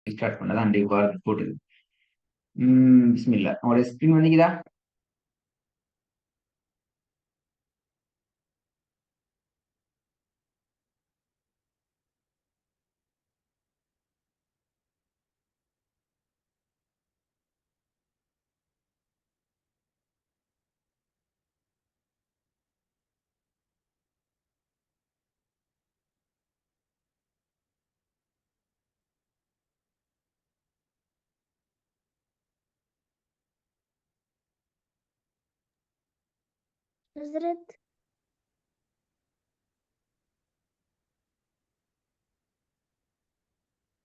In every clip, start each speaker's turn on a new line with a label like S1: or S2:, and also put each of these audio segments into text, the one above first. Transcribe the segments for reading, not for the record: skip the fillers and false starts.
S1: Start பண்ணதான் அன்றைய வாரத்துக்கு போட்டுது. பிஸ்மில்லா. உங்களுடைய ஸ்கிரீன் வந்தீங்களா?
S2: حضرت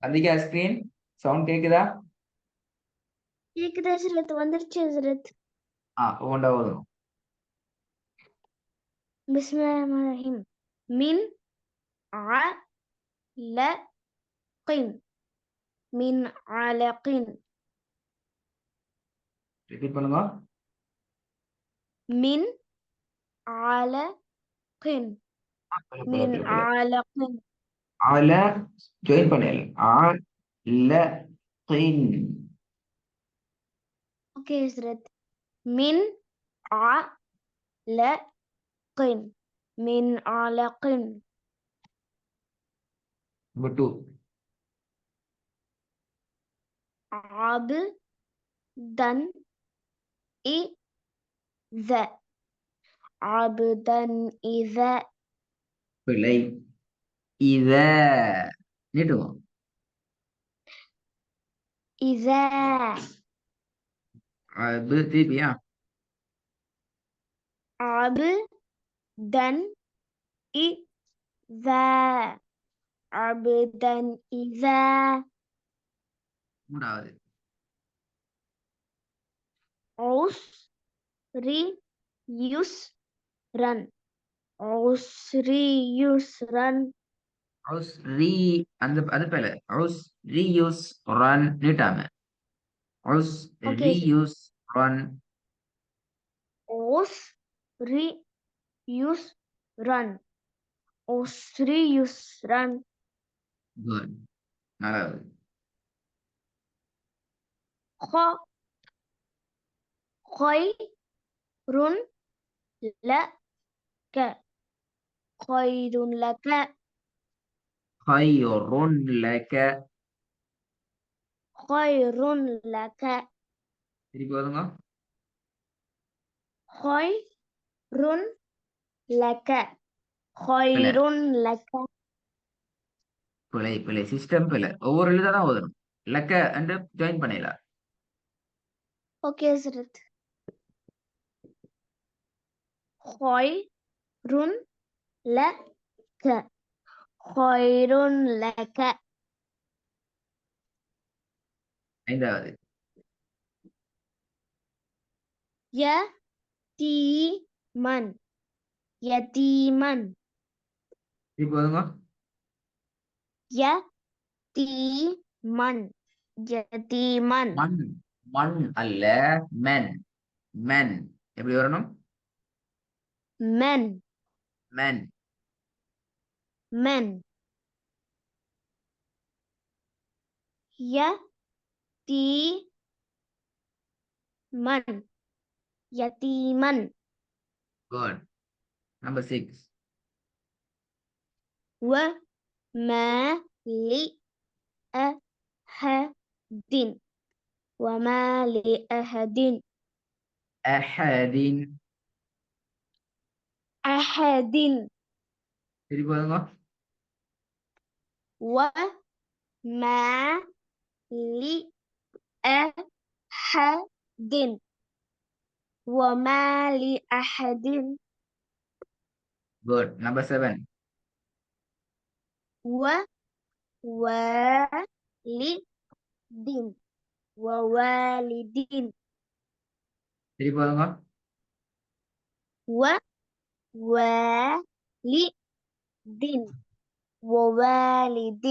S1: வந்தீங்க ஸ்கிரீன் சவுண்ட் கேக்குதா?
S2: கேக்குது ஹஸ்ரத், வந்துருச்சு ஹஸ்ரத்.
S1: ஒவ்வொன்றா வரும்.
S2: பிஸ்மில்லாஹிர் ரஹ்மானிர் ரஹீம். மின் அலகின். மின் அலகின்.
S1: ரிப்பீட் பண்ணுங்க.
S2: மின் அலகின். மின் அலகின்.
S1: ஆல ஜாயின் பண்ணல. ஆலகின்.
S2: ஓகே ஹஸ்ரத். மின் அலகின். மின் அலகின்.
S1: நம்பர் 2.
S2: عبدا إذا. عبدا إذا.
S1: பிழை. இத நீட்டுவோம்.
S2: إذا.
S1: அது திருப்பியா?
S2: عبدا إذا. عبدا إذا.
S1: மூணாவது.
S2: عسري يسرا. عسري يسرا.
S1: ஹவுஸ் ரீ அந்த அது பிழை. ஹவுஸ் ரீயூஸ் ரன் நீட்டாம. ஹவுஸ்
S2: Okay.
S1: ரீயூஸ் ரன்.
S2: عسري يسرا. عسري يسرا.
S1: குட். நாலாவது.
S2: خير لك. خير لك.
S1: خير لك.
S2: خير لك.
S1: திருப்பி வருங்க.
S2: خير لك. خير لك.
S1: பிழை பிழை. சிஸ்டம் பிழை. ஒவ்வொரு எழுதா தான் ஓதணும். லக்க அண்டு ஜாயின் பண்ணிடலாம்.
S2: اوكي زرت. خير لك. خير لك.
S1: ஐந்தாவது.
S2: يتيما. يتيما.
S1: திருப்பி வருங்க.
S2: يتيما. يتيما.
S1: மண். மண் அல்ல மென். மென் எப்படி வரணும்?
S2: من.
S1: மென்.
S2: من. يتيما. يتيما.
S1: குட். நம்பர் 6.
S2: وما لأحد. وما لأحد.
S1: அஹதின்.
S2: أحد.
S1: திருப்பி வருங்க.
S2: وما لأحد. وما لأحد.
S1: குட். நம்பர் 7.
S2: ووالد. ووالد.
S1: திருப்பி வருங்க.
S2: ووالد. ووالد.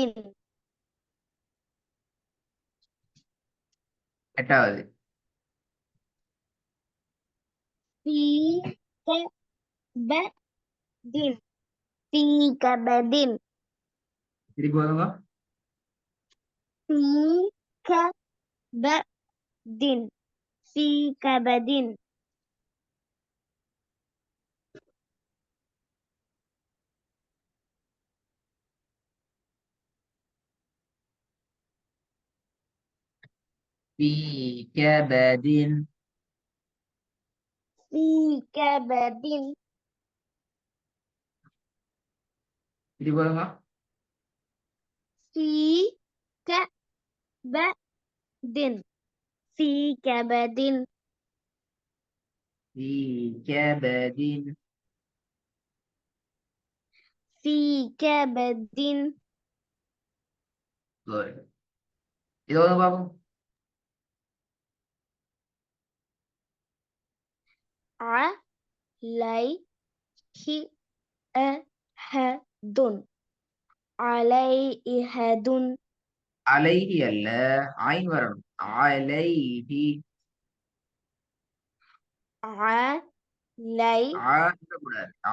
S1: எட்டாவது.
S2: في كبد. في كبد.
S1: திருப்பி வருங்க.
S2: في كبد في كبد
S1: في كبد.
S2: في كبد
S1: இது போலுங்க.
S2: في كبد في كبد
S1: في كبد.
S2: في كبد
S1: Good. இது போலுங்க பாப்போம்.
S2: عليه أحد عليه
S1: அலைஹி அல்ல, ஆயின் வரணும். அலைஹி.
S2: علي
S1: ஆ கூடாது. ஆ.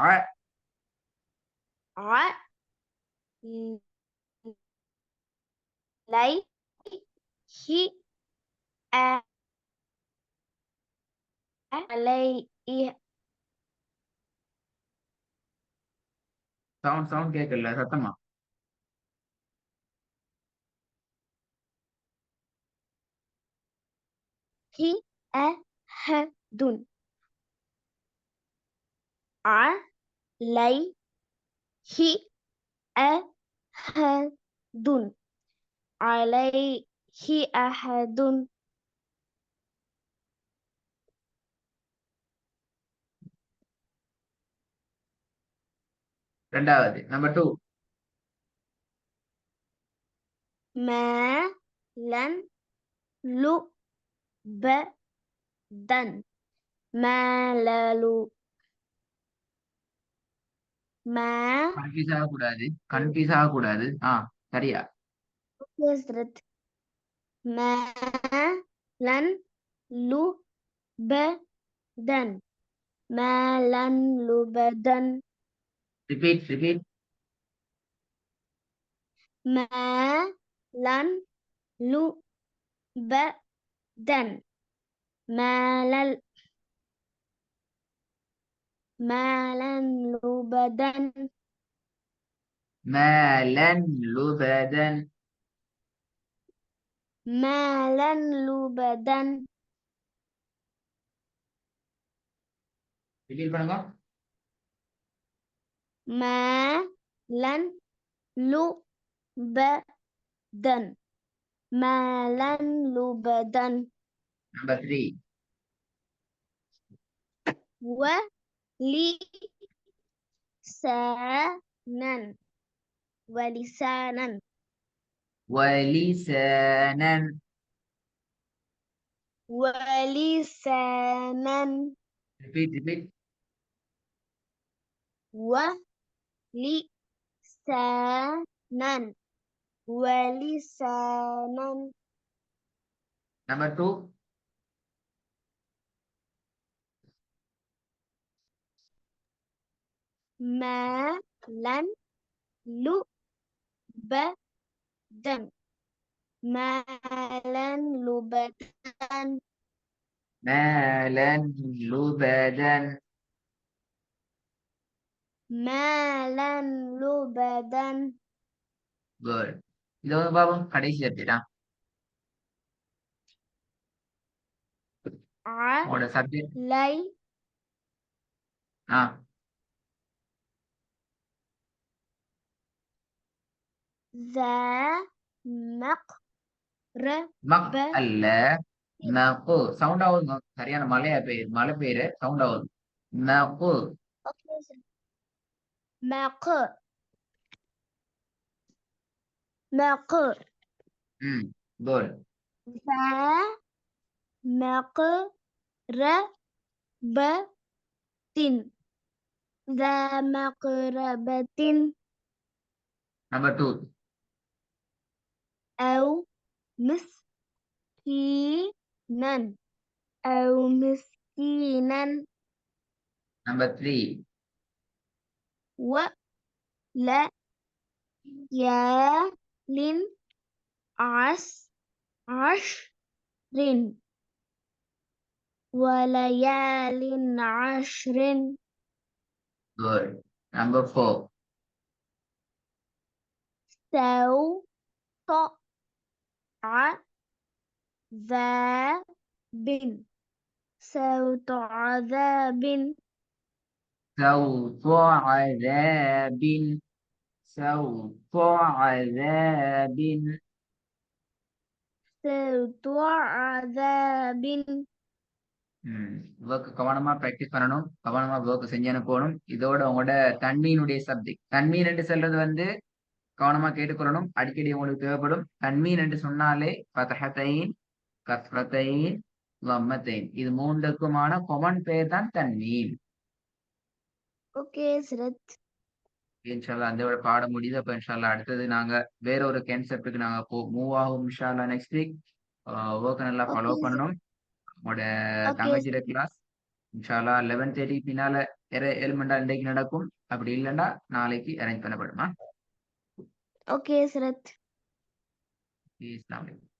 S2: عليه عليه
S1: சவுண்ட் கேட்கல சத்தமா.
S2: أحد عليه أحد عليه أحد
S1: ரெண்டாவது நம்பர் 2.
S2: مالا لبدا مالل ما
S1: கன்ஃபியூஸ் ஆகக்கூடாது. கன்ஃபியூஸ் ஆகக்கூடாது. சரியா.
S2: كسرت مالا لبدا مالا لبدا
S1: ரிப்பீட்.
S2: مالا لبدا مالا مالا لبدا
S1: مالن لبدن.
S2: مالا لبدا
S1: ரிப்பீட் பண்ணுங்க.
S2: مالا لبدا مالا لبدا
S1: நம்பர் 3.
S2: ولسانا ولسانا
S1: ولسانا.
S2: ولسانا
S1: ரிப்பீட்.
S2: ولسانا ولسانا
S1: நம்பர் 2.
S2: مالا لبدا مالا لبدا
S1: مالن لبدن.
S2: مالا لبدا
S1: குட். இது வந்து பாப்போம் கடைசி சப்ஜெக்டா. உங்களோட சப்ஜெக்ட்.
S2: علي
S1: ஆ
S2: ذا مقربة
S1: மக் அல்ல, மகு. சவுண்ட் ஆகுது. சரியான மலை பெயரு சவுண்ட் ஆகுது. மகு.
S2: مق مق
S1: good.
S2: ذا مقربة ذا مقربة
S1: number 2.
S2: أو مسكينا أو مسكينا
S1: number 3.
S2: وليال عس عشر وليال عشر
S1: Good. Number 4.
S2: سوط عذاب سوط عذاب
S1: سوط عذاب. سوط عذاب.
S2: سوط عذاب
S1: work கவனமா பிராக்டிஸ் பண்ணணும், கவனமா ஒர்க் செஞ்சு அனுப்பணும். இதோட உங்களோட தன்மீனுடைய சப்ஜெக்ட், தன்மீன் என்று சொல்றது வந்து கவனமா கேட்டுக்கொள்ளணும், அடிக்கடி உங்களுக்கு தேவைப்படும். தன்மீன் என்று சொன்னாலே ஃபத்ஹத்தைன், கஸ்ரத்தைன், லம்மத்தைன், இது மூன்றுக்குமான கொமன் பெயர் தான் தன்மீன்.
S2: ஓகே ஹஸ்ரத்.
S1: இன்ஷால்லா அந்த விட பாடம் முடியுது. அப்ப இன்ஷால்லா அடுத்தது நாங்க வேற ஒரு கான்செப்டுக்கு நாங்க மூவ் ஆகும் இன்ஷால்லா நெக்ஸ்ட் வீக். ஒர்க் நல்லா ஃபாலோ
S2: ஓகே
S1: பண்ணணும். உங்களோட
S2: ஓகே
S1: தங்கச்சியோட கிளாஸ் இன்ஷால்லா 11:30 பின்னால எலிமெண்டா இன்றைக்கு நடக்கும். அப்படி இல்லைன்னா நாளைக்கு அரேஞ்ச் பண்ணப்படுமா?
S2: ஓகே ஹஸ்ரத்.
S1: அஸ்ஸலாமு அலைக்கும்.